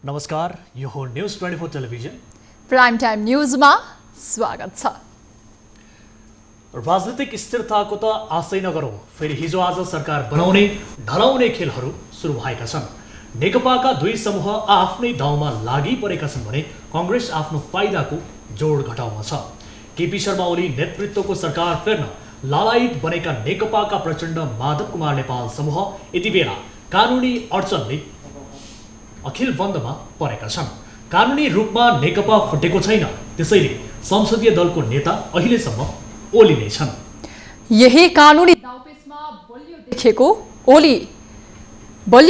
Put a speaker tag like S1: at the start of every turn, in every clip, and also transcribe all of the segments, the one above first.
S1: नमस्कार, यो हो न्यूज 24 टेलिभिजन
S2: प्राइम टाइम न्यूजमा स्वागत छ।
S1: राजनीतिक स्थिरताको त आशै नगरौँ, फेरि हिजो आज सरकार बनाउने ढलाउने खेलहरू सुरु भएका छन्। नेकपाका दुई समूह आफ्नै दाउमा लागि परेका छन् भने कांग्रेस आफ्नो फाइदाको जोड घटाउमा छ। केपी शर्मा ओली नेतृत्वको सरकार फेर्न लालायित बनेका नेकपाका प्रचण्ड माधव कुमार नेपाल समूह यति बेला कानुनी अडचनले अखिल बन्दमा परेका छन्। कानुनी रूपमा नेकपा फुटेको छैन, त्यसैले संसदीय दलको नेता अहिलेसम्म ओली नै छन्।
S2: यही कानुनी दाउपेचमा बलियो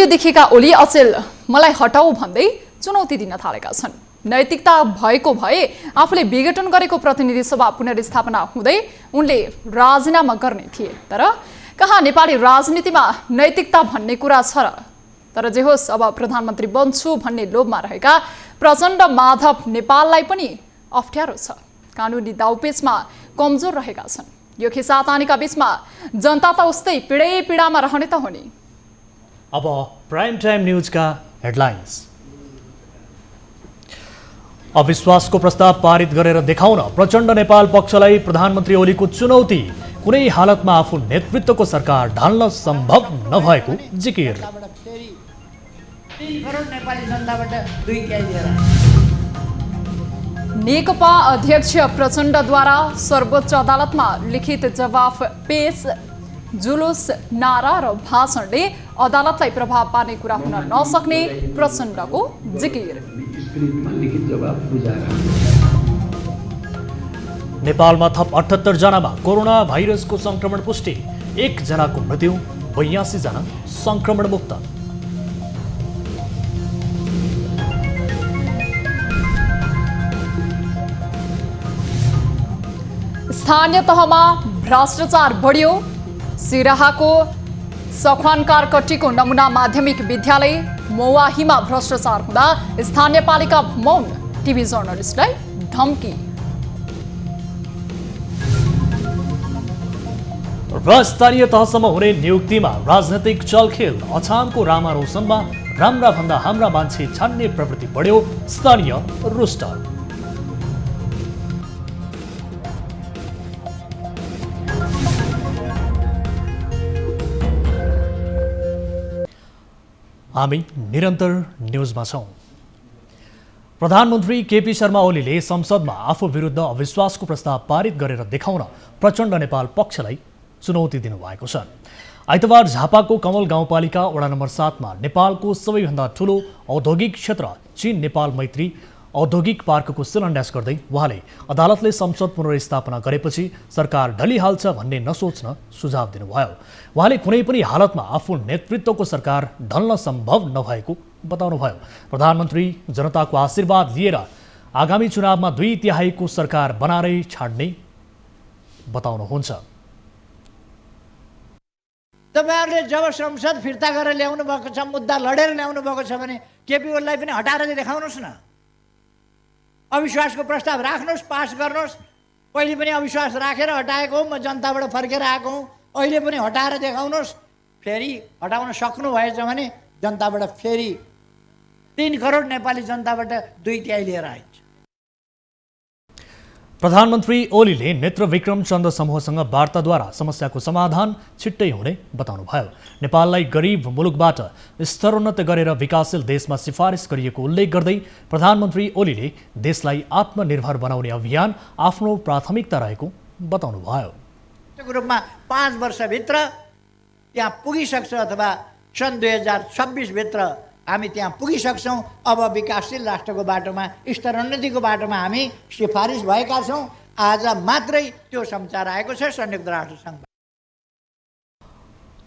S2: देखेका ओली अचेल मलाई हटाऊ भन्दै चुनौती दिन थालेका छन्। नैतिकता भएको भए आफूले विघटन गरेको प्रतिनिधि सभा पुनर्स्थापना हुँदै उनले राजीनामा गर्ने थिए, तर कहाँ नेपाली राजनीतिमा नैतिकता भन्ने कुरा छ र? तर जे होस्, अब प्रधानमन्त्री बन्छु भन्ने लोभमा रहेका प्रचण्ड माधव नेपाललाई पनि अप्ठ्यारो छ। कानुनी दाउपेचमा कमजोर रहेका छन्। यो खिसातानीका बीचमा जनता त उस्तै पीडामा रहने त हो नि।
S1: अब प्राइम टाइम न्यूजका हेडलाइन्स। अविश्वासको प्रस्ताव पारित गरेर देखाउन प्रचण्ड नेपाल पक्षलाई प्रधानमन्त्री ओलीको चुनौती। कुनै हालतमा आफू नेतृत्वको सरकार ढाल्न सम्भव नभएको जिकिर।
S3: 3 करोड नेपाली जनताबाट 2 क्याइदिएर
S2: नेकपा अध्यक्ष प्रचण्डद्वारा सर्वोच्च अदालतमा लिखित जवाफ पेश। जुलुस, नारा र भाषणले अदालतलाई प्रभाव पार्ने कुरा हुन नसक्ने प्रचण्डको जिकिर।
S1: नेपालमा थप 78 जनामा कोरोना भाइरसको संक्रमण पुष्टि। 1 जनाको मृत्यु, 82 जना संक्रमण मुक्त।
S2: स्थानीय तहमा भ्रष्टाचार बढ्यो। सिराहाको सखवानकार कट्टीको नमुना माध्यमिक विद्यालय मौवाहीमा भ्रष्टाचार हुँदा स्थानीय पालिका मौन, टिभी जर्नलिस्टलाई धम्की।
S1: र स्थानीय तहसम्म हुने नियुक्तिमा राजनैतिक चलखेल। अछामको रामा रोशनमा राम्रा भन्दा हाम्रा मान्छे छान्ने प्रवृत्ति बढ्यो, स्थानीय रुष्ट। हामी निरन्तर न्यूजमा छौं। प्रधानमन्त्री केपी शर्मा ओलीले संसदमा आफू विरुद्ध अविश्वासको प्रस्ताव पारित गरेर देखाउन प्रचण्ड नेपाल पक्षलाई चुनौती दिनुभएको छ। आइतबार झापाको कमल गाउँपालिका वडा नम्बर 7 मा नेपालको सबैभन्दा ठूलो औद्योगिक क्षेत्र चीन नेपाल मैत्री औद्योगिक पार्कको शिलान्यास गर्दै उहाँले अदालतले संसद पुनर्स्थापना गरेपछि सरकार ढलिहाल्छ भन्ने नसोच्न सुझाव दिनुभयो। उहाँले कुनै पनि हालतमा आफू नेतृत्वको सरकार ढल्न सम्भव नभएको बताउनुभयो। प्रधानमन्त्री जनताको आशीर्वाद लिएर आगामी चुनावमा 2/3 सरकार बनाएरै छाड्ने बताउनुहुन्छ।
S3: तपाईहरुले जब संसद फिर्ता गरेर ल्याउनु भएको छ, मुद्दा लडेर ल्याउनु भएको छ भने केपी ओलीलाई पनि हटाएर देखाउनुस् न। अविश्वासको प्रस्ताव राख्नुस्, पास गर्नुस्। पहिले पनि अविश्वास राखेर हटाएको म जनताबाट फर्केर आएको हुँ, अहिले पनि हटाएर देखाउनुस्। फेरि हटाउन सक्नु भएछ भने जनताबाट फेरि 3 करोड नेपाली जनताबाट 2/3 लिएर आइन्छ।
S1: प्रधानमन्त्री ओलीले नेत्र विक्रम चन्द समूहसँग वार्ताद्वारा समस्याको समाधान छिट्टै हुने बताउनुभयो। नेपाललाई गरिब मुलुकबाट स्तरोन्नत गरेर विकासशील देशमा सिफारिस गरिएको उल्लेख गर्दै प्रधानमन्त्री ओलीले देशलाई आत्मनिर्भर बनाउने अभियान आफ्नो प्राथमिकता रहेको बताउनुभयो।
S3: रूपमा 5 वर्षभित्र त्यहाँ पुगिसक्छ अथवा सन् 2026 भित्र हामी त्यहाँ पुगिसक्छौँ। अब विकासशील राष्ट्रको बाटोमा, स्तरोन्नतिको बाटोमा हामी सिफारिस भएका छौँ। आज मात्रै त्यो समाचार आएको छ संयुक्त राष्ट्र सङ्घ।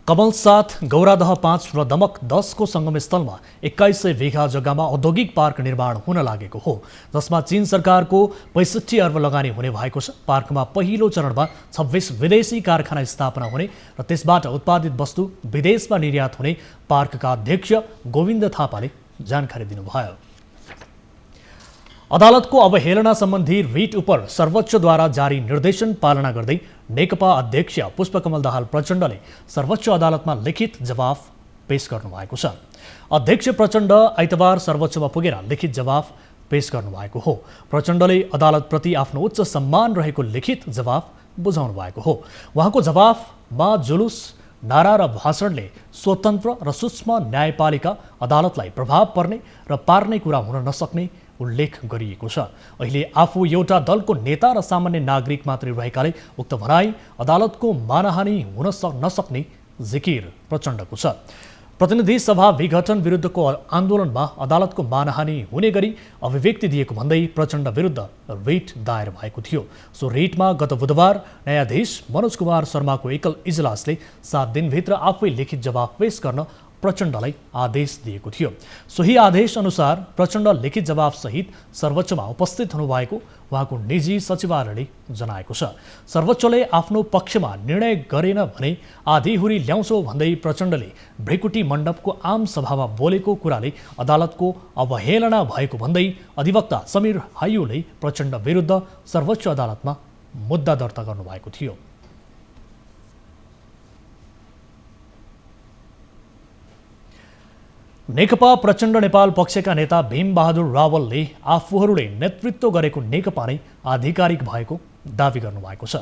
S1: कमल 7, गौरादह 5 र दमक 10 को संगम स्थलमा 2100 बिघा जग्गामा औद्योगिक पार्क निर्माण हुन लागेको हो, जसमा चीन सरकारको 65 अर्ब लगानी हुने भएको छ। पार्कमा पहिलो चरणमा 26 विदेशी कारखाना स्थापना हुने र त्यसबाट उत्पादित वस्तु विदेशमा निर्यात हुने पार्कका अध्यक्ष गोविन्द थापाले जानकारी दिनुभयो। अदालतको अवहेलना सम्बन्धी रिट उप सर्वोच्चद्वारा जारी निर्देशन पालना गर्दै नेकपा अध्यक्ष पुष्पकमल दाहाल प्रचण्डले सर्वोच्च अदालतमा लिखित जवाफ पेश गर्नुभएको छ। अध्यक्ष प्रचण्ड आइतबार सर्वोच्चमा पुगेर लिखित जवाफ पेश गर्नुभएको हो। प्रचण्डले अदालतप्रति आफ्नो उच्च सम्मान रहेको लिखित जवाफ बुझाउनु भएको हो। उहाँको जवाफमा जुलुस, नारा र भाषणले स्वतन्त्र र सूक्ष्म न्यायपालिका अदालतलाई प्रभाव पर्ने र पार्ने कुरा हुन नसक्ने उल्लेख गरिएको छ। अहिले आफू एउटा दलको नेता र सामान्य नागरिक मात्रै रहेकाले उक्त भनाई अदालतको मानहानि हुन नसक्ने जिकिर प्रचण्डको छ। प्रतिनिधि सभा विघटन विरुद्धको आन्दोलनमा अदालतको मानहानि हुने गरी अभिव्यक्ति दिएको भन्दै प्रचण्ड विरुद्ध रिट दायर भएको थियो। सो रिटमा गत बुधबार न्यायाधीश मनोज कुमार शर्माको एकल इजलासले 7 दिनभित्र आफै लिखित जवाफ पेश गर्न प्रचण्डलाई आदेश दिएको थियो। सोही आदेश अनुसार प्रचण्ड लिखित जवाफसहित सर्वोच्चमा उपस्थित हुनुभएको उहाँको निजी सचिवालयले जनाएको छ। सर्वोच्चले आफ्नो पक्षमा निर्णय गरेन भने आधीहुरी ल्याउँछौ भन्दै प्रचण्डले भ्रिकुटी मण्डपको आम सभामा बोलेको कुराले अदालतको अवहेलना भएको भन्दै अधिवक्ता समीर हायुले प्रचण्ड विरुद्ध सर्वोच्च अदालतमा मुद्दा दर्ता गर्नुभएको थियो। नेकपा प्रचण्ड नेपाल पक्षका नेता भीमबहादुर रावलले आफूहरूले नेतृत्व गरेको नेकपा नै आधिकारिक भएको दावी गर्नुभएको छ।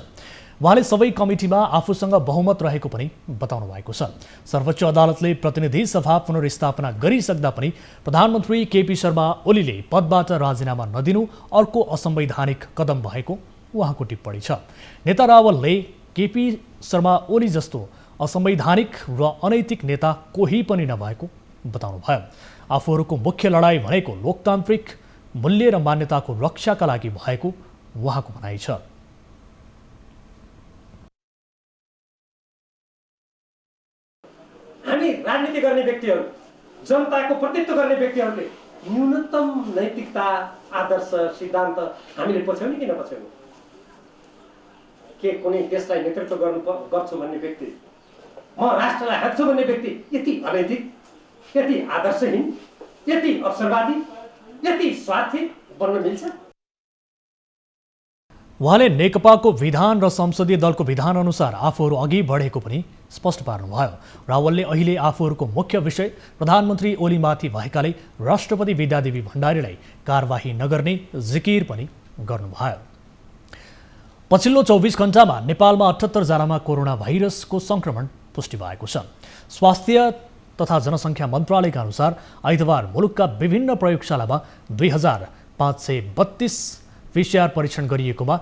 S1: उहाँले सबै कमिटीमा आफूसँग बहुमत रहेको पनि बताउनु भएको छ। सर्वोच्च अदालतले प्रतिनिधि सभा पुनर्स्थापना गरिसक्दा पनि प्रधानमन्त्री केपी शर्मा ओलीले पदबाट राजीनामा नदिनु अर्को असंवैधानिक कदम भएको उहाँको टिप्पणी छ। नेता रावलले केपी शर्मा ओली जस्तो असंवैधानिक र अनैतिक नेता कोही पनि नभएको बताउनु भयो। आफूहरूको मुख्य लडाई भनेको लोकतान्त्रिक मूल्य र मान्यताको रक्षाका लागि भएको उहाँको भनाइ छ।
S4: हामी राजनीति गर्ने व्यक्तिहरू, जनताको प्रतिनिधित्व गर्ने व्यक्तिहरूले न्यूनतम नैतिकता, आदर्श, सिद्धान्त हामीले पछ्याउने कि नपछ्याउने? के कुनै देशलाई नेतृत्व गर्छु भन्ने व्यक्ति, म राष्ट्रलाई हाँक्छु भन्ने व्यक्ति यति अनैतिक, यति आदर्शहीन, यति अवसरवादी, यति स्वार्थी बन्न मिल्छ?
S1: उहाँले नेकपाको विधान र संसदीय दलको विधान अनुसार आफूहरू अघि बढेको पनि स्पष्ट पार्नुभयो। रावलले अहिले आफूहरूको मुख्य विषय प्रधानमन्त्री ओलीमाथि भएकाले राष्ट्रपति विद्यादेवी भण्डारीलाई कारबाही नगर्ने जिकिर पनि गर्नुभयो। पछिल्लो 24 घण्टामा नेपालमा 78 जनामा कोरोना भाइरसको संक्रमण पुष्टि भएको छ। स्वास्थ्य तथा जनसङ्ख्या मन्त्रालयका अनुसार आइतबार मुलुकका विभिन्न प्रयोगशालामा 2532 PCR परीक्षण गरिएकोमा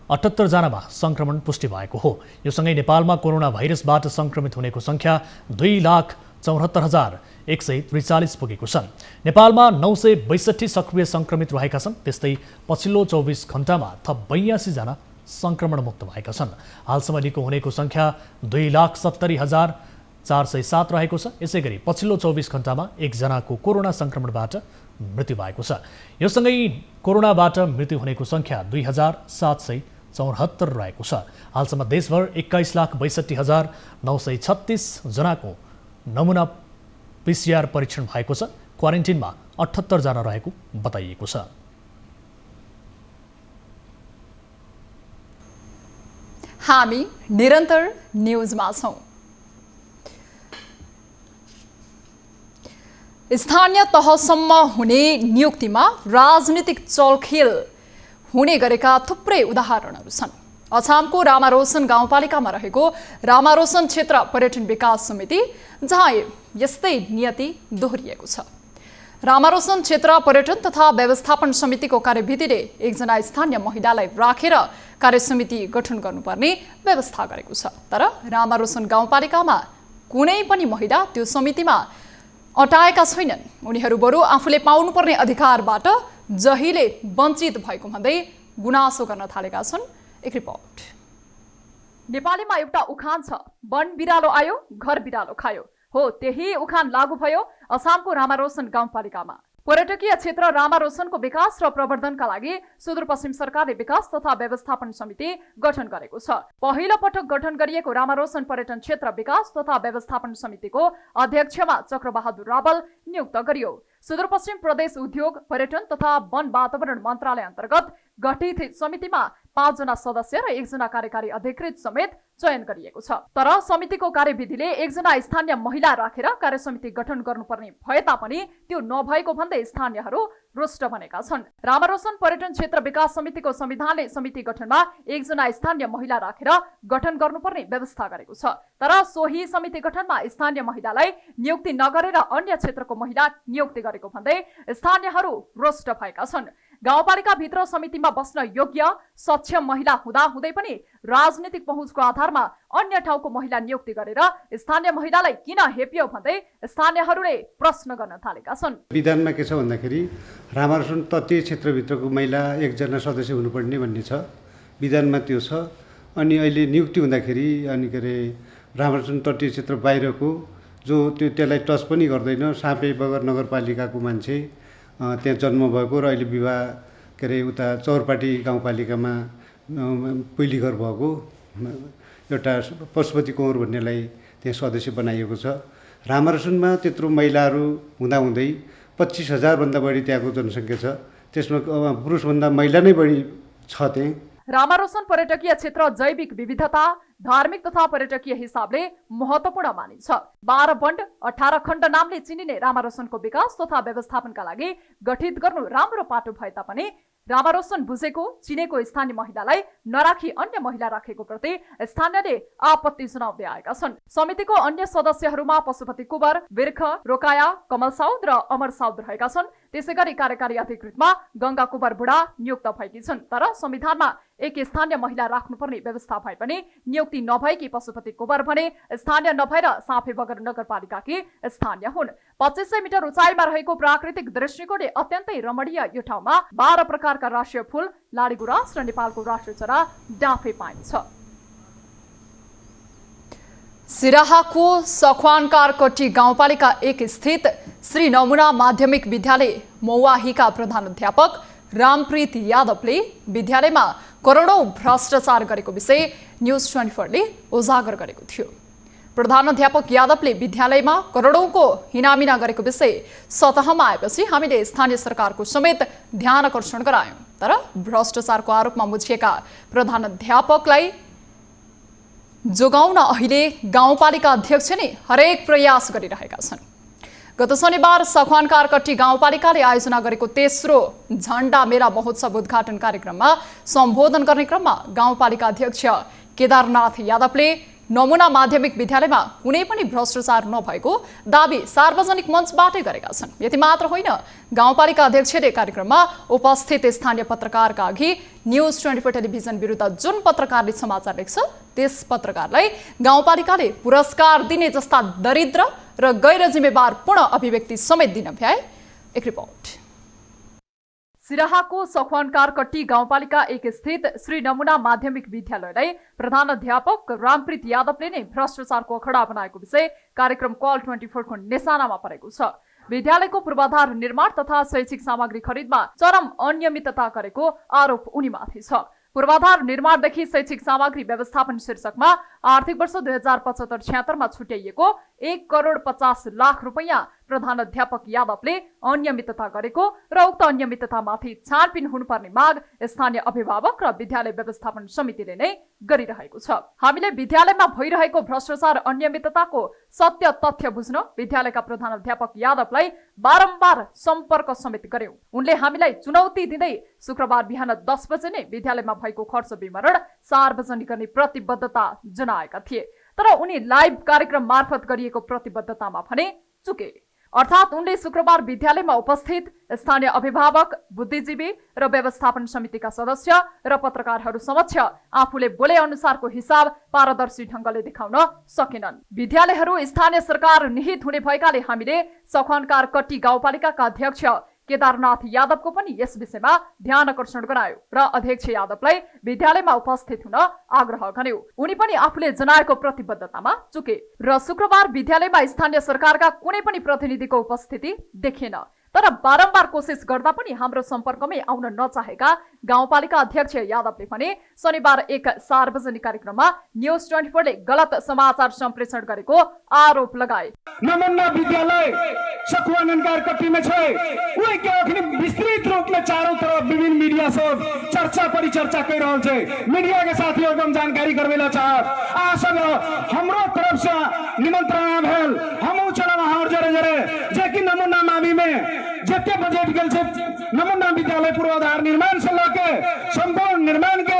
S1: 78 जनामा संक्रमण पुष्टि भएको हो। यो सँगै नेपालमा कोरोना भाइरसबाट संक्रमित हुनेको संख्या 2,74,143 पुगेको छ। नेपालमा 962 सक्रिय संक्रमित रहेका छन्। त्यस्तै पछिल्लो 24 घण्टामा थप 82 जना संक्रमण मुक्त भएका छन्। हालसम्म निको हुनेको संख्या 2,70,407 रहेको छ। यसैगरी पछिल्लो 24 घण्टामा 1 जनाको कोरोना संक्रमणबाट मृत्यु भएको छ। यो सँगै कोरोनाबाट मृत्यु हुनेको संख्या 2,774 रहेको छ। हालसम्म देशभर 21,62,936 जनाको नमुना PCR परीक्षण भएको छ। क्वारेन्टिनमा 78 जना रहेको बताइएको छ।
S2: हामी निरन्तर न्युजमा छौं। स्थानीय तहसम्म हुने नियुक्तिमा राजनीतिक चलखेल हुने गरेका थुप्रै उदाहरणहरू छन्। अछामको रामारोशन गाउँपालिकामा रहेको रामारोशन क्षेत्र पर्यटन विकास समिति जहाँ यस्तै नियति दोहोरिएको छ। रामारोशन क्षेत्र पर्यटन तथा व्यवस्थापन समितिको कार्यविधिले एकजना स्थानीय महिलालाई राखेर कार्यसमिति गठन गर्नुपर्ने व्यवस्था गरेको छ। तर रामारोशन गाउँपालिकामा कुनै पनि महिला त्यो समितिमा अटाएका छैनन्। उनीहरू बरु आफूले पाउनुपर्ने अधिकारबाट जहिले वञ्चित भएको भन्दै गुनासो गर्न थालेका छन्। एक रिपोर्ट। नेपालीमा एउटा उखान छ, वन बिरालो आयो घर बिरालो खायो। हो, त्यही उखान लागू भयो अछामको रामारोशन गाउँपालिकामा। पर्यटकीय क्षेत्र रामारोशनको विकास र प्रवर्धनका लागि सुदूरपश्चिम सरकारले विकास तथा व्यवस्थापन समिति गठन गरेको छ। पहिलो पटक गठन गरिएको रामारोशन पर्यटन क्षेत्र विकास तथा व्यवस्थापन समितिको अध्यक्षमा चक्रबहादुर रावल नियुक्त गरियो। सुदूरपश्चिम प्रदेश उद्योग पर्यटन तथा वन वातावरण मन्त्रालय अन्तर्गत गठित समितिमा 5 जना सदस्य र 1 जना कार्यकारी अधिकृत समेत चयन गरिएको छ। तर समितिको कार्यविधिले 1 जना स्थानीय महिला राखेर कार्य समिति गठन गर्नुपर्ने भए तापनि त्यो नभएको भन्दै स्थानीयहरू रुष्ट बनेका छन्। रामारोशन पर्यटन क्षेत्र विकास समितिको संविधानले समिति गठनमा 1 जना स्थानीय महिला राखेर गठन गर्नुपर्ने व्यवस्था गरेको छ। तर सोही समिति गठनमा स्थानीय महिलालाई नियुक्ति नगरेर अन्य क्षेत्रको महिला नियुक्ति गरेको भन्दै स्थानीयहरू रुष्ट भएका छन्। गाउँपालिका भित्र समितिमा बस्न योग्य सक्षम महिला हुँदा हुँदै पनि राजनीतिक पहुँचको आधारमा अन्य ठाउँको महिला नियुक्ति गरेर स्थानीय महिलालाई किन हेपियो भन्दै स्थानीयहरूले प्रश्न गर्न थालेका छन्।
S5: विधानमा के छ भन्दाखेरि रामारोशन तटीय क्षेत्रभित्रको महिला 1 जना सदस्य हुनुपर्ने भन्ने छ, विधानमा त्यो छ। अनि अहिले नियुक्ति हुँदाखेरि अनि के अरे रामारोशन तटीय क्षेत्र बाहिरको जो त्यसलाई टच पनि गर्दैन साँपे बगर नगरपालिकाको मान्छे त्यहाँ जन्म भएको र अहिले विवाह के अरे उता चौरपाटी गाउँपालिकामा पहिली घर भएको एउटा पशुपति कुँवर भन्नेलाई त्यहाँ सदस्य बनाइएको छ। रामारोशनमा त्यत्रो महिलाहरू हुँदाहुँदै 25,000 भन्दा बढी त्यहाँको जनसङ्ख्या छ, त्यसमा पुरुषभन्दा महिला नै बढी छ त्यहाँ।
S2: रामारोशन पर्यटकीय क्षेत्र जैविक विविधता, धार्मिक तथा पर्यटकीय हिसाबले महत्त्वपूर्ण मानिन्छ। 12 बन्ड 18 खण्ड नामले चिनिने रामारोशनको विकास तथा व्यवस्थापनका लागि गठित गर्नु राम्रो पाटो भए तापनि रामारोशन बुझेको चिनेको स्थानीय महिलालाई नराखी अन्य महिला राखेको प्रति स्थानीयले आपत्ति जनाउँदै आएका छन्। समितिको अन्य सदस्यहरूमा पशुपति कुँवर, बिर्ख, रोकाया, कमल साउद र अमर साउद रहेका छन्। त्यसैगरी कार्यकारी अधिकृतमा गंगा कुँवर बुढा नियुक्त भएकी छन्। तर संविधानमा एक स्थानीय महिला राख्नुपर्ने व्यवस्था भए पनि नियुक्ति नभएकी पशुपति कुँवर भने स्थानीय नभएर साँपे बगर नगरपालिकाकी स्थानीय हुन्। 2500 मिटर उचाइमा रहेको प्राकृतिक दृष्टिकोणले अत्यन्तै रमणीय यो ठाउँमा 12 प्रकारका राष्ट्रिय फूल, लाडीगुराँस र नेपालको राष्ट्रिय चरा डाँफे पाइन्छ। सिराहाको सखवानकारकट्टी गाउँपालिका 1 स्थित श्री नमुना माध्यमिक विद्यालय मौवाहीका प्रधानाध्यापक रामप्रीत यादवले विद्यालयमा करोडौं भ्रष्टाचार गरेको विषय न्युज 24 ले उजागर गरेको थियो। प्रधानाध्यापक यादवले विद्यालयमा करोडौंको हिनामिना गरेको विषय सतहमा आएपछि हामीले स्थानीय सरकारको समेत ध्यान आकर्षण गरायौं। तर भ्रष्टाचारको आरोपमा मुछिएका प्रधानाध्यापकलाई जोगाउन अहिले गाउँपालिका अध्यक्ष नै हरेक प्रयास गरिरहेका छन्। गत शनिबार सखवानकारकट्टी गाउँपालिकाले आयोजना गरेको तेस्रो झण्डा मेला महोत्सव उद्घाटन कार्यक्रममा सम्बोधन गर्ने क्रममा गाउँपालिका अध्यक्ष केदारनाथ यादवले नमुना माध्यमिक विद्यालयमा कुनै पनि भ्रष्टाचार नभएको दाबी सार्वजनिक मञ्चबाटै गरेका छन्। यति मात्र होइन, गाउँपालिका अध्यक्षले कार्यक्रममा उपस्थित स्थानीय पत्रकारका अघि न्युज 24 टेलिभिजन विरुद्ध जुन पत्रकारले समाचार लेख्छ त्यस पत्रकारलाई गाउँपालिकाले पुरस्कार दिने जस्ता दरिद्र र गैर जिम्मेवार पूर्ण अभिव्यक्ति समेत दिन भ्याए। एक रिपोर्ट। सिराहाको सखवानकारकट्टी गाउँपालिका 1 स्थित श्री नमुना माध्यमिक विद्यालयलाई प्रधानाध्यापक रामप्रीत यादवले नै भ्रष्टाचारको अखडा बनाएको विषय कार्यक्रम कल 24 को निशानामा परेको छ। विद्यालयको पूर्वाधार निर्माण तथा शैक्षिक सामग्री खरिदमा चरम अनियमितता गरेको आरोप उनीमाथि छ। पूर्वाधार निर्माणदेखि शैक्षिक सामग्री व्यवस्थापन शीर्षकमा आर्थिक वर्ष 2075-76 मा छुट्याइएको 1,50,00,000 रुपैयाँ प्रधानाध्यापक यादवले अनियमितता गरेको र उक्त अनियमिततामाथि छानबिन हुनुपर्ने माग स्थानीय अभिभावक र विद्यालय व्यवस्थापन समितिले नै गरिरहेको छ। हामीले विद्यालयमा भइरहेको भ्रष्टाचार अनियमितताको सत्य तथ्य बुझ्न विद्यालयका प्रधानाध्यापक यादवलाई बारम्बार सम्पर्क समेत गर्यौं। उनले हामीलाई चुनौती दिँदै शुक्रबार बिहान 10 बजे नै विद्यालयमा भएको खर्च विवरण सार्वजनिक गर्ने प्रतिबद्धता जनाएका थिए। तर उनी लाइभ कार्यक्रम मार्फत गरिएको प्रतिबद्धतामा भने चुके। अर्थात् उनले शुक्रबार विद्यालयमा उपस्थित स्थानीय अभिभावक, बुद्धिजीवी र व्यवस्थापन समितिका सदस्य र पत्रकारहरू समक्ष आफूले बोले अनुसारको हिसाब पारदर्शी ढंगले देखाउन सकेनन्। विद्यालयहरू स्थानीय सरकार निहित हुने भएकाले हामीले सखवानकारकट्टी गाउँपालिकाका अध्यक्ष केदारनाथ यादवको पनि यस विषयमा ध्यान आकर्षण गरायो र अध्यक्ष यादवलाई विद्यालयमा उपस्थित हुन आग्रह गर्यो। उनी पनि आफूले जनाएको प्रतिबद्धतामा चुके र शुक्रबार विद्यालयमा स्थानीय सरकारका कुनै पनि प्रतिनिधिको उपस्थिति देखिएन। तर बारम्बार कोसिस गर्दा पनि हाम्रो सम्पर्कमै आउन नचाहेका गाउँपालिका अध्यक्ष यादवले भने शनिबार एक सार्वजनिक कार्यक्रममा न्युज 24 ले गलत समाचार सम्प्रेषण गरेको आरोप लगाए।
S6: नमन्ना विद्यालय सखुआ ननकार कट्टी में छे वही के अखनी विस्तृत रूप में चारों तरफ विभिन्न मीडिया सब चर्चा परिचर्चा कर रहल छे। मीडिया के साथियों को हम जानकारी करवेला चाहत आ सब हमरो तरफ से निमंत्रण भेल हमहु चलब हार जरे जरे जे कि नमूना मावी में जते बजट गेल छे नमूना विद्यालय पूर्वाधार निर्माण से लेके संपूर्ण निर्माण के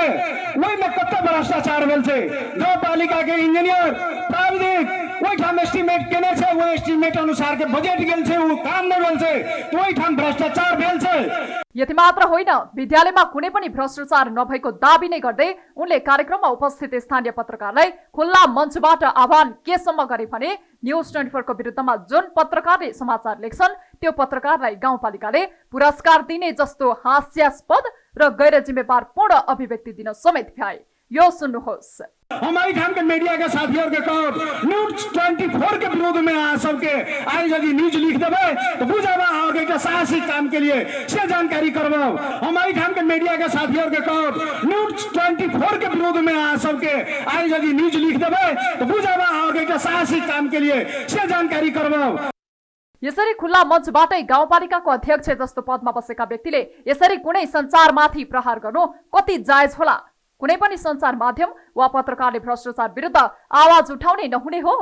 S6: वही में कते भ्रष्टाचार भेल छे। जो पालिका के इंजीनियर प्राविधिक वही ठाम एस्टिमेट केने छे वो एस्टिमेट अनुसार के बजेट गेल छे वो काम नै भेल छे वही ठाम भ्रष्टाचार भेल छे।
S2: यति मात्र होइन, विद्यालयमा कुनै पनि भ्रष्टाचार नभएको दाबी नै गर्दै उनले कार्यक्रममा उपस्थित स्थानीय पत्रकारलाई खुल्ला मञ्चबाट आह्वान केसम्म गरे भने न्युज 24 को विरुद्धमा जुन पत्रकारले समाचार लेख्छन् त्यो पत्रकारलाई गाउँपालिकाले पुरस्कार दिने जस्तो हास्यास्पद र गैर जिम्मेवारपूर्ण अभिव्यक्ति दिन समेत भ्याए। यो सुन्नुहोस्।
S6: हमारी ठाम के मीडिया के साथियों के कहो न्यूज 24 के विरोध में आ सबके आज यदि न्यूज लिख देवे तो बुझावा आओगे के साहसिक काम के लिए से जानकारी करवाओ। हमारी ठाम के मीडिया के साथियों के कहो न्यूज 24 के विरोध में आ सबके आज यदि न्यूज लिख देवे तो बुझावा आओगे के साहसिक काम के लिए से जानकारी करवाओ।
S2: यसरी खुल्ला मञ्चबाटै गाउँपालिकाको अध्यक्ष जस्तो पदमा बसेका व्यक्तिले यसरी कुनै सञ्चारमाथि प्रहार गर्नु कति जायज होला? कुनै पनि सञ्चार माध्यम वा पत्रकारले भ्रष्टाचार विरुद्ध आवाज उठाउने नहुने हो?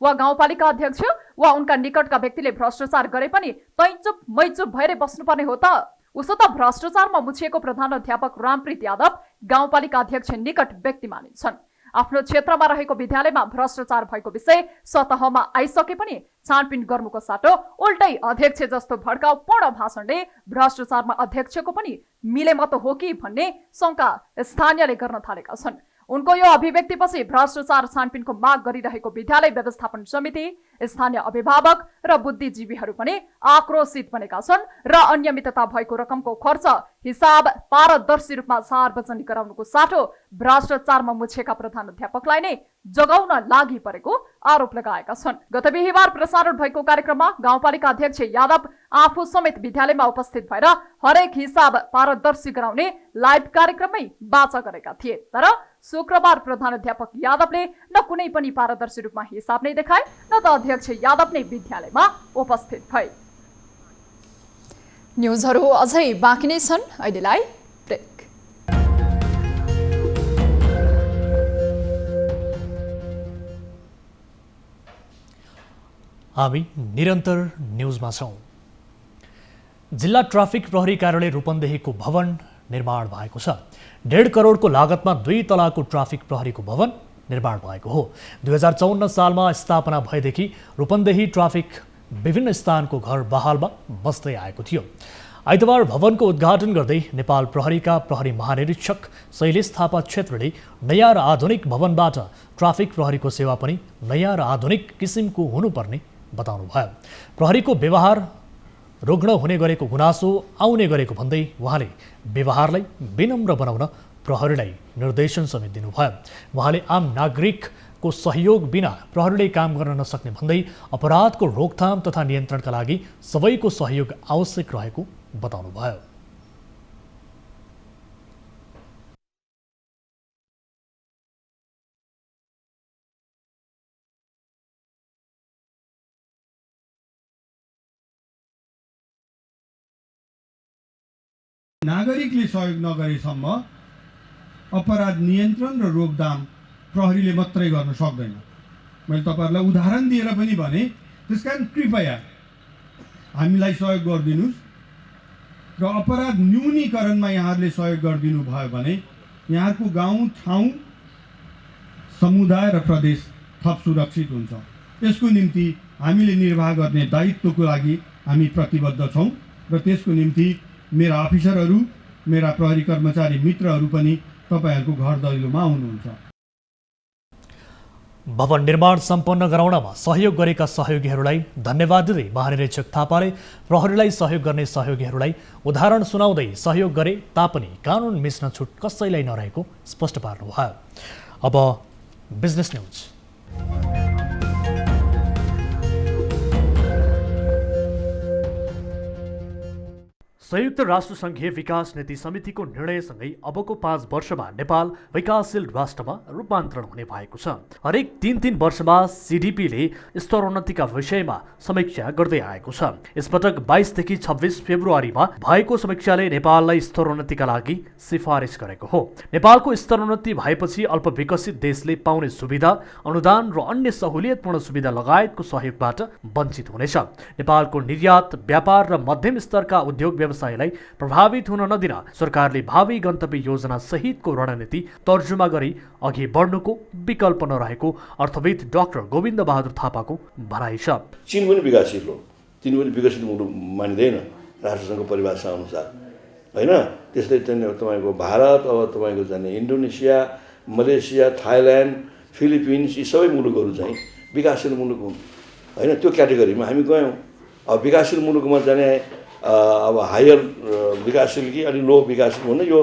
S2: वा गाउँपालिका अध्यक्ष वा उनका निकटका व्यक्तिले भ्रष्टाचार गरे पनि तैचुप मैचुप भएर बस्नुपर्ने हो त? उसो त भ्रष्टाचारमा मुछिएको प्रधानाध्यापक रामप्रीत यादव गाउँपालिका अध्यक्ष निकट व्यक्ति मानिन्छन्। आफ्नो क्षेत्रमा रहेको विद्यालयमा भ्रष्टाचार भएको विषय सतहमा आइसके पनि छानबिन गर्नुको साटो उल्टै अध्यक्ष जस्तो भड्काउपूर्ण भाषणले भ्रष्टाचारमा अध्यक्षको पनि मिलेमतो हो कि भन्ने शंका स्थानीयले गर्न थालेका छन्। उनको यो अभिव्यक्तिपछि भ्रष्टाचार छानबिनको माग गरिरहेको विद्यालय व्यवस्थापन समिति, स्थानीय अभिभावक र बुद्धिजीवीहरू पनि आक्रोशित बनेका छन् र अनियमितता भएको रकमको खर्च हिसाब पारदर्शी रूपमा सार्वजनिक गराउनुको साटो भ्रष्टाचारमा मुछेका प्रधानाध्यापकलाई नै जगाउन लागि परेको आरोप लगाएका छन्। गत बिहीबार प्रसारण भएको कार्यक्रममा गाउँपालिका अध्यक्ष यादव आफू समेत विद्यालयमा उपस्थित भएर हरेक हिसाब पारदर्शी गराउने लाइभ कार्यक्रममै वाचा गरेका थिए। तर शुक्रबार प्रधानाध्यापक यादवले न कुनै पनि पारदर्शी रूपमा हिसाब नै देखाए न त अध्यक्ष यादव नै विद्यालयमा उपस्थित भए। न्युजहरू अझै बाँकी नै छन्, अहिलेलाई ब्रेक।
S1: हामी निरन्तर न्युजमा छौं। जिल्ला ट्राफिक प्रहरी कार्यालय रूपन्देहीको भवन निर्माण भएको छ। 1.5 करोडको लागतमा 2 तलाको ट्राफिक प्रहरीको भवन निर्माण भएको हो। 2054 सालमा स्थापना भएदेखि रूपन्देही ट्राफिक विभिन्न स्थानको घर बहालमा बस्दै आएको थियो। आइतबार भवनको उद्घाटन गर्दै नेपाल प्रहरीका प्रहरी महानिरीक्षक शैलेश थापा क्षेत्रले नयाँ र आधुनिक भवनबाट ट्राफिक प्रहरीको सेवा पनि नयाँ र आधुनिक किसिमको हुनुपर्ने बताउनुभयो। प्रहरीको व्यवहार रुग्ण हुने गरेको गुनासो आउने गरेको भन्दै उहाँले व्यवहारलाई विनम्र बनाउन प्रहरीलाई निर्देशन समेत दिनुभयो। उहाँले आम नागरिकको सहयोग बिना प्रहरीले काम गर्न नसक्ने भन्दै अपराधको रोकथाम तथा नियन्त्रणका लागि सबैको सहयोग आवश्यक रहेको बताउनुभयो।
S7: नागरिकले सहयोग नगरेसम्म अपराध नियन्त्रण र रोकथाम प्रहरीले मात्रै गर्न सक्दैन। मैले तपाईहरुलाई उदाहरण दिएर पनि भने, त्यसकारण कृपया हामीलाई सहयोग गरिदिनुस् र अपराध न्यूनीकरणमा यहाँहरूले सहयोग गरिदिनु भयो भने यहाँको गाउँ ठाउँ समुदाय र प्रदेश थप सुरक्षित हुन्छ। यसको निम्ति हामीले निर्वाह गर्ने दायित्वको लागि हामी प्रतिबद्ध छौं र त्यसको निम्ति मेरा अफिसरहरू, मेरा प्रहरी कर्मचारी मित्रहरू पनि तपाईहरुको घर दैलोमा आउनुहुन्छ।
S1: भवन निर्माण सम्पन्न गराउनमा सहयोग गरेका सहयोगीहरूलाई धन्यवाद दिँदै महानिरीक्षक थापाले प्रहरीलाई सहयोग गर्ने सहयोगीहरूलाई उदाहरण सुनाउँदै सहयोग गरे तापनि कानुन मिच्न छुट कसैलाई नरहेको स्पष्ट पार्नुभयो। अब बिजनेस न्युज। संयुक्त राष्ट्रसङ्घीय विकास नीति समितिको निर्णयसँगै अबको 5 वर्षमा नेपाल विकासशील राष्ट्रमा रूपान्तरण हुने भएको छ। हरेक 3 वर्षमा सिडिपीले स्तरोन्नतिका विषयमा समीक्षा गर्दै आएको छ। यसपटक 22 देखि 26 फेब्रुअरीमा भएको समीक्षाले नेपाललाई स्तरोन्नतिका लागि सिफारिस गरेको हो। नेपालको स्तरोन्नति भएपछि अल्पविकसित देशले पाउने सुविधा, अनुदान र अन्य सहुलियतपूर्ण सुविधा लगायतको सहयोगबाट वञ्चित हुनेछ। नेपालको निर्यात, व्यापार र मध्यम स्तरका उद्योग व्यवसायलाई प्रभावित हुन नदिन सरकारले भावी गन्तव्य योजना सहितको रणनीति तर्जुमा गरी अघि बढ्नुको विकल्प नरहेको अर्थविद डाक्टर गोविन्द बहादुर थापाको भनाइ छ।
S8: चीन पनि विकासशील हो, चीन पनि विकसित मुलुक मानिँदैन राष्ट्रसङ्घको परिभाषा अनुसार, होइन? त्यस्तै तपाईँको भारत, अब तपाईँको जाने इन्डोनेसिया, मलेसिया, थाइल्यान्ड, फिलिपिन्स, यी सबै मुलुकहरू चाहिँ विकासशील मुलुक हुन्, होइन? त्यो क्याटेगोरीमा हामी गयौँ। अब विकासशील मुलुकमा जाने अब हायर विकासशील कि अलि लो विकासशील हुन यो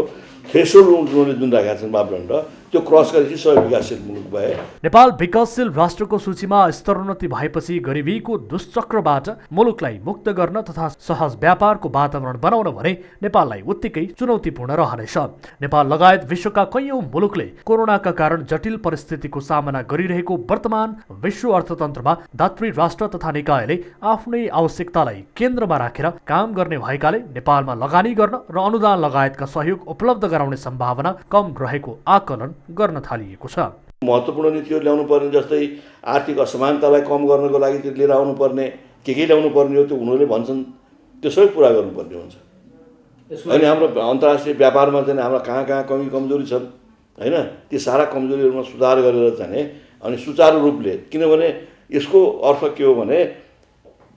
S8: थ्रेसोल्ड उनीहरूले जुन राखेका छन् मापदण्ड, त्यो क्रस गरेपछि सबै विकासशील मुलुक भए।
S1: नेपाल विकासशील राष्ट्रको सूचीमा स्तरोन्नति भएपछि गरिबीको दुष्चक्रबाट मुलुकलाई मुक्त गर्न तथा सहज व्यापारको वातावरण बनाउन भने नेपाललाई उत्तिकै चुनौतीपूर्ण रहनेछ। नेपाल लगायत विश्वका कैयौं मुलुकले कोरोनाका कारण जटिल परिस्थितिको सामना गरिरहेको वर्तमान विश्व अर्थतन्त्रमा दात्री राष्ट्र तथा निकायले आफ्नै आवश्यकतालाई केन्द्रमा राखेर काम गर्ने भएकाले नेपालमा लगानी गर्न र अनुदान लगायतका सहयोग उपलब्ध गराउने सम्भावना कम रहेको आकलन गर्न थालिएको छ।
S8: महत्त्वपूर्ण नीतिहरू ल्याउनु पर्ने, जस्तै आर्थिक असमानतालाई कम गर्नको लागि त्यो लिएर आउनुपर्ने, के ल्याउनु पर्ने हो त्यो उनीहरूले भन्छन्, त्यो सबै पुरा गर्नुपर्ने हुन्छ। अनि हाम्रो अन्तर्राष्ट्रिय व्यापारमा चाहिँ हाम्रा कहाँ कहाँ कमी कमजोरी छन्, होइन? ती सारा कमजोरीहरूमा सुधार गरेर चाहिँ अनि सुचारू रूपले, किनभने यसको अर्थ के हो भने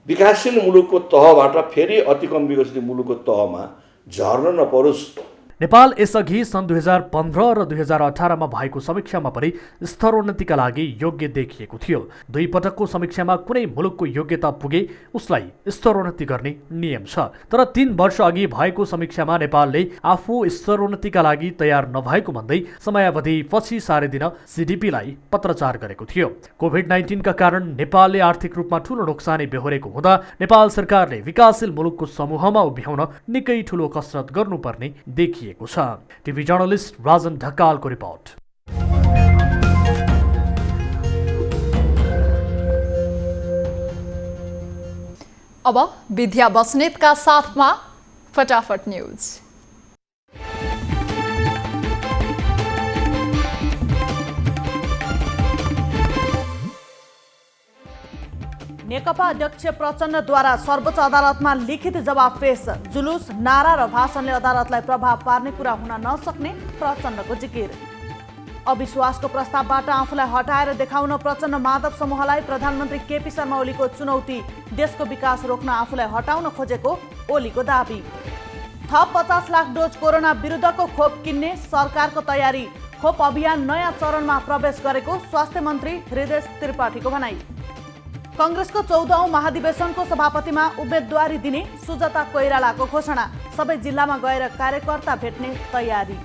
S8: विकासशील मुलुकको तहबाट फेरि अति कम विकसित मुलुकको तहमा झर्न नपरोस्।
S1: नेपाल यसअघि सन् 2015 र 2018मा भएको समीक्षामा पनि स्तरोन्नतिका लागि योग्य देखिएको थियो। दुई पटकको समीक्षामा कुनै मुलुकको योग्यता पुगे उसलाई स्तरोन्नति गर्ने नियम छ। तर 3 वर्ष अघि भएको समीक्षामा नेपालले आफू स्तरोन्नतिका लागि तयार नभएको भन्दै समयावधि पछि सारे दिन सिडिपीलाई पत्रचार गरेको थियो। कोभिड-19 का कारण नेपालले आर्थिक रूपमा ठूलो नोक्सानी बेहोरेको हुँदा नेपाल सरकारले विकासशील मुलुकको समूहमा उभ्याउन निकै ठूलो कसरत गर्नुपर्ने देखियो। टिभी जर्नलिस्ट राजन ढकालको रिपोर्ट।
S2: अब विद्या बस्नेतका साथमा फटाफट न्यूज।
S9: नेकपा अध्यक्ष प्रचण्डद्वारा सर्वोच्च अदालतमा लिखित जवाब पेश। जुलुस, नारा र भाषणले अदालतलाई प्रभाव पार्ने कुरा हुन नसक्ने प्रचण्डको जिकिर। अविश्वासको प्रस्तावबाट आफूलाई हटाएर देखाउन प्रचण्ड माधव समूहलाई प्रधानमन्त्री केपी शर्मा ओलीको चुनौती। देशको विकास रोक्न आफूलाई हटाउन खोजेको ओलीको दाबी। थप 50 लाख डोज कोरोना विरुद्धको खोप किन्ने सरकारको तयारी। खोप अभियान नयाँ चरणमा प्रवेश गरेको स्वास्थ्य मन्त्री हृदय त्रिपाठीको भनाई। कांग्रेसको 14औं महाधिवेशनको सभापतिमा उम्मेदवारी दिने सुजाता कोइरालाको घोषणा। सबै जिल्लामा गएर कार्यकर्ता भेट्ने तयारी।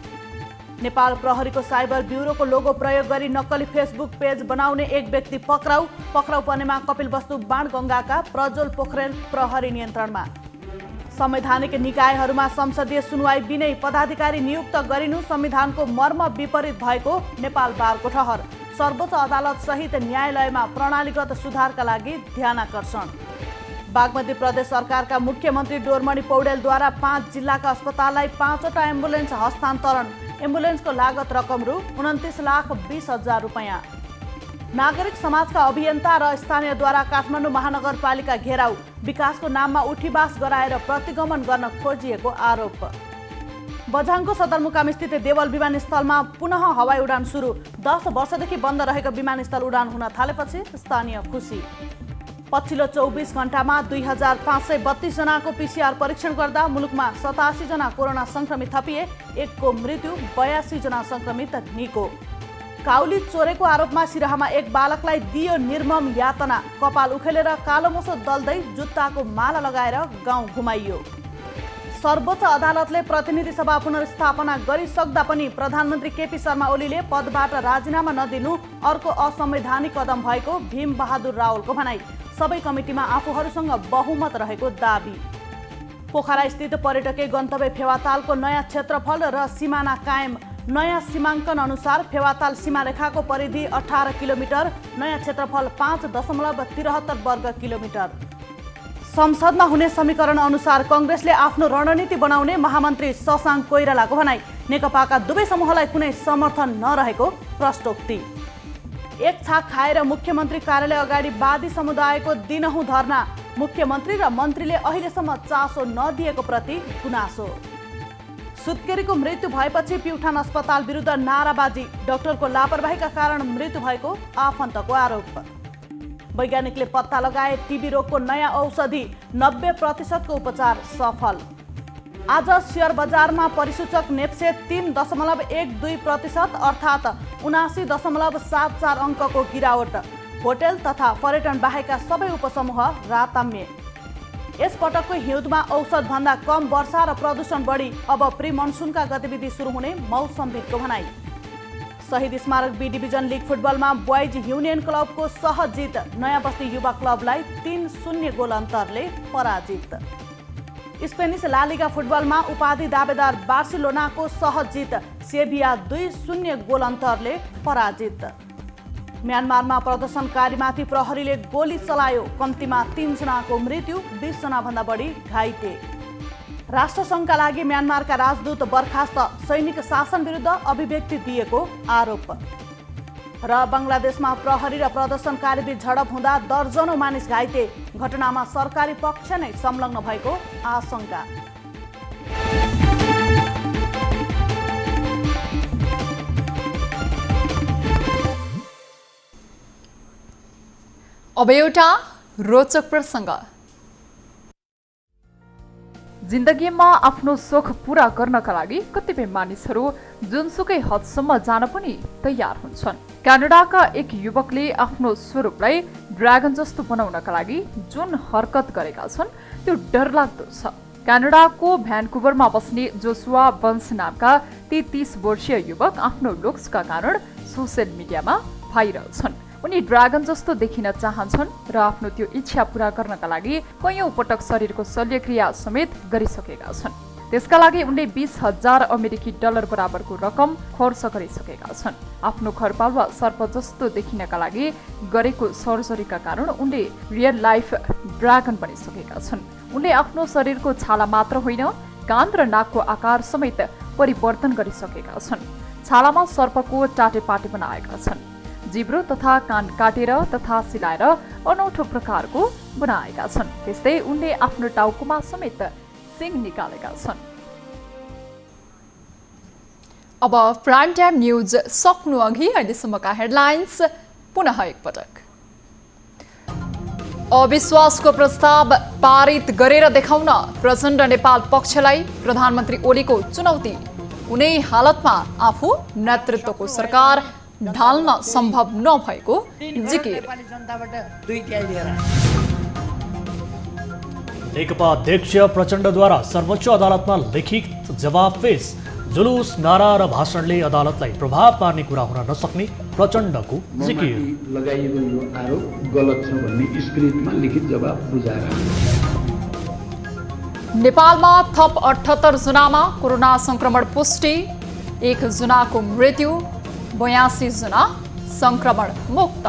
S9: नेपाल प्रहरीको साइबर ब्युरोको लोगो प्रयोग गरी नक्कली फेसबुक पेज बनाउने एक व्यक्ति पक्राउ। पक्राउ पर्नेमा कपिलवस्तु बाणगङ्गाका प्रज्वल पोखरेल प्रहरी नियन्त्रणमा। संवैधानिक निकायहरूमा संसदीय सुनवाई बिनै पदाधिकारी नियुक्त गरिनु संविधानको मर्म विपरीत भएको नेपाल बारको ठहर। सर्वोच्च अदालत सहित न्यायालयमा प्रणालीगत सुधारका लागि ध्यानाकर्षण। बागमती प्रदेश सरकारका मुख्यमन्त्री डोरमणि पौडेलद्वारा 5 जिल्लाका अस्पताललाई 5वटा एम्बुलेन्स हस्तान्तरण। एम्बुलेन्सको लागत रकम रु 29,20,000 रुपैयाँ। नागरिक समाजका अभियन्ता र स्थानीयद्वारा काठमाडौँ महानगरपालिका घेराउ। विकासको नाममा उठीबास गराएर प्रतिगमन गर्न खोजिएको आरोप। बझाङको सदरमुकाम स्थित देवल विमानस्थलमा पुनः हवाई उडान सुरु। 10 वर्षदेखि बन्द रहेको विमानस्थल उडान हुन थालेपछि स्थानीय खुसी। पछिल्लो 24 घण्टामा 2532 जनाको पीसीआर परीक्षण गर्दा मुलुकमा 87 जना कोरोना संक्रमित थपिए। 1 को मृत्यु, 82 जना संक्रमित निको। काउली चोरेको आरोपमा सिराहामा एक बालकलाई दियो निर्मम यातना। कपाल उखेलेर कालोमोसो दल्दै जुत्ताको माला लगाएर गाउँ घुमाइयो। सर्वोच्च अदालतले प्रतिनिधि सभा पुनर्स्थापना गरिसक्दा पनि प्रधानमन्त्री केपी शर्मा ओलीले पदबाट राजीनामा नदिनु अर्को असंवैधानिक कदम भएको भीम बहादुर रावलको भनाई। सबै कमिटीमा आफूहरूसँग बहुमत रहेको दाबी। पोखरा स्थित पर्यटकीय गन्तव्य फेवातालको नयाँ क्षेत्रफल र सिमाना कायम। नयाँ सीमाङ्कन अनुसार फेवाताल सीमारेखाको परिधि 18 किलोमिटर, नयाँ क्षेत्रफल 5.73 वर्ग किलोमिटर। संसदमा हुने समीकरण अनुसार कांग्रेसले आफ्नो रणनीति बनाउने महामन्त्री शशाङ्क कोइरालाको भनाई। नेकपाका दुवै समूहलाई कुनै समर्थन नरहेको प्रश्नोक्ति। एक छाक खाएर मुख्यमन्त्री कार्यालय अगाडि वादी समुदायको दिनहुँ धरना। मुख्यमन्त्री र मन्त्रीले अहिलेसम्म चासो नदिएको प्रति गुनासो। सुत्केरीको मृत्यु भएपछि प्युठान अस्पताल विरुद्ध नाराबाजी। डाक्टरको लापरवाहीका कारण मृत्यु भएको आफन्तको आरोप। वैज्ञानिकले पत्ता लगाए टिबी रोगको नयाँ औषधि, 90% उपचार सफल। आज शेयर बजारमा परिसूचक नेप्से 3.12% अर्थात् 79.74 अङ्कको गिरावट। होटल तथा पर्यटन बाहेकका सबै उपसमूह राताम्य। यस पटकको हिउँदमा औसतभन्दा कम वर्षा र प्रदूषण बढी। अब प्री मनसुनका गतिविधि सुरु हुने मौसमविदको भनाई। शहीद स्मारक बी डिभिजन लिग फुटबलमा बोइज युनियन क्लबको सहज जित। नयाँ बस्ती युवा क्लबलाई 3-0 गोल अन्तरले पराजित। स्पेनिस ला लिगा फुटबलमा उपाधि दावेदार बार्सिलोनाको सहज जित। सेभिया 2-0 गोल अन्तरले पराजित। म्यानमारमा प्रदर्शनकारीमाथि प्रहरीले गोली चलायो। कम्तीमा 3 जनाको मृत्यु, 20 जनाभन्दा बढी घाइते। राष्ट्रसङ्घका लागि म्यानमारका राजदूत बर्खास्त। सैनिक शासन विरुद्ध अभिव्यक्ति दिएको आरोप। र बङ्गलादेशमा प्रहरी र प्रदर्शनकारी बीच झडप हुँदा दर्जनौं मानिस घाइते। घटनामा सरकारी पक्ष नै संलग्न भएको आशंका।
S2: अब एउटा रोचक प्रसङ्ग। जिन्दगीमा आफ्नो सोख पूरा गर्नका लागि कतिपय मानिसहरू जुनसुकै हदसम्म जान पनि तयार हुन्छन्। क्यानाडाका एक युवकले आफ्नो स्वरूपलाई ड्रागन जस्तो बनाउनका लागि जुन हरकत गरेका छन् त्यो डरलाग्दो छ। क्यानाडाको भ्यानकुभरमा बस्ने जोसुआ बन्स नामका ती 30 वर्षीय युवक आफ्नो लुक्सका कारण सोसियल मिडियामा भाइरल छन्। उनी ड्रागन जस्तो देखिन चाहन्छन् र आफ्नो त्यो इच्छा पूरा गर्नका लागि कयौं पटक शरीरको शल्यक्रिया समेत गरिसकेका छन्। त्यसका लागि उनले 20,000 अमेरिकी डलर बराबरको रकम खर्च गरिसकेका छन्। आफ्नो घरपालुवा सर्प जस्तो देखिनका लागि गरेको सर्जरीका कारण उनले रियल लाइफ ड्रागन बनिसकेका छन्। उनले आफ्नो शरीरको छाला मात्र होइन, कान र नाकको आकार समेत परिवर्तन गरिसकेका छन्। छालामा सर्पको टाटेपाटे बनाएका छन्। जिब्रो तथा कान काटेर तथा सिलाएर अनौठो प्रकारको बनाएका छन्। त्यस्तै उनले आफ्नो टाउकोमा समेत सिङ निकालेका छन्। अब प्राइम टाइम न्यूज सक्नु अघि अहिलेसम्मका हेडलाइन्स पुनः एकपटक। अविश्वासको प्रस्ताव पारित गरेर देखाउन प्रचण्ड नेपाल पक्षलाई प्रधानमन्त्री ओलीको चुनौती। कुनै हालतमा आफू नेतृत्वको सरकार ढाल्न सम्भव नभएको जिकिर।
S1: नेकपा अध्यक्ष प्रचण्डद्वारा सर्वोच्च अदालतमा लिखित जवाब पेश। जुलुस, नारा र भाषणले अदालतलाई प्रभाव पार्ने कुरा हुन नसक्ने प्रचण्डको जिकिर।
S10: लगाइएको यो आरोप गलत छ भन्ने स्पिरिटमा लिखित जवाब बुझाएर।
S2: नेपालमा थप 78 जनामा कोरोना संक्रमण पुष्टि। 1 जनाको मृत्यु, 82 जना संक्रमण मुक्त।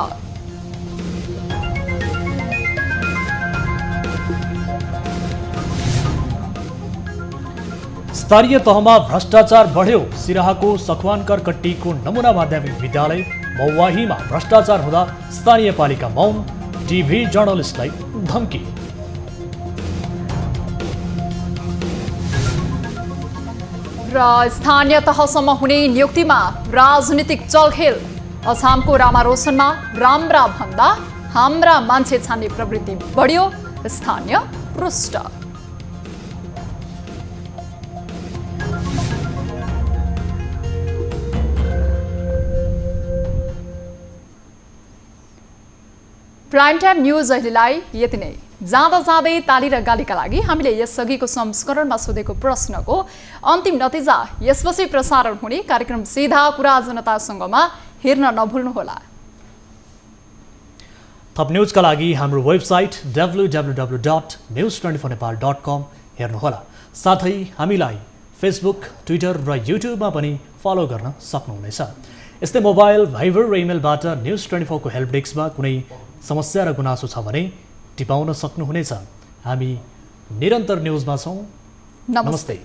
S1: स्तरीय तहमा भ्रष्टाचार बढ्यो। सिराहाको सखवानकर कट्टीको नमुना माध्यमिक विद्यालय मौवाहीमा भ्रष्टाचार हुँदा स्थानीय पालिका मौन। टिभी जर्नलिस्टलाई धम्की।
S2: र स्थानीय तहसम्म हुने नियुक्तिमा राजनीतिक चलखेल। अछामको रामारोशनमा राम्रा भन्दा हाम्रा मान्छे छान्ने प्रवृत्ति बढ्यो। स्थानीय रुष्ट। प्राइम टाइम न्यूज अहिलेलाई यति नै। जाँदा जाँदै ताली र गालीका लागि हामीले यसअघिको संस्करणमा सोधेको प्रश्नको अन्तिम नतिजा यसपछि प्रसारण हुने कार्यक्रम सीधा कुरा जनतासँगमा हेर्न नभुल्नुहोला।
S1: थप न्यूजका लागि हाम्रो वेबसाइट www.news24nepal.com हेर्नुहोला। साथै हामीलाई फेसबुक, ट्विटर र युट्युबमा पनि फलो गर्न सक्नुहुनेछ। यस्तै मोबाइल, भाइबर र इमेलबाट न्युज 24 को हेल्प डेस्कमा कुनै समस्या र गुनासो छ भने टिपाउन सक्नुहुनेछ। हामी निरन्तर न्युजमा छौँ।
S2: नमस्ते।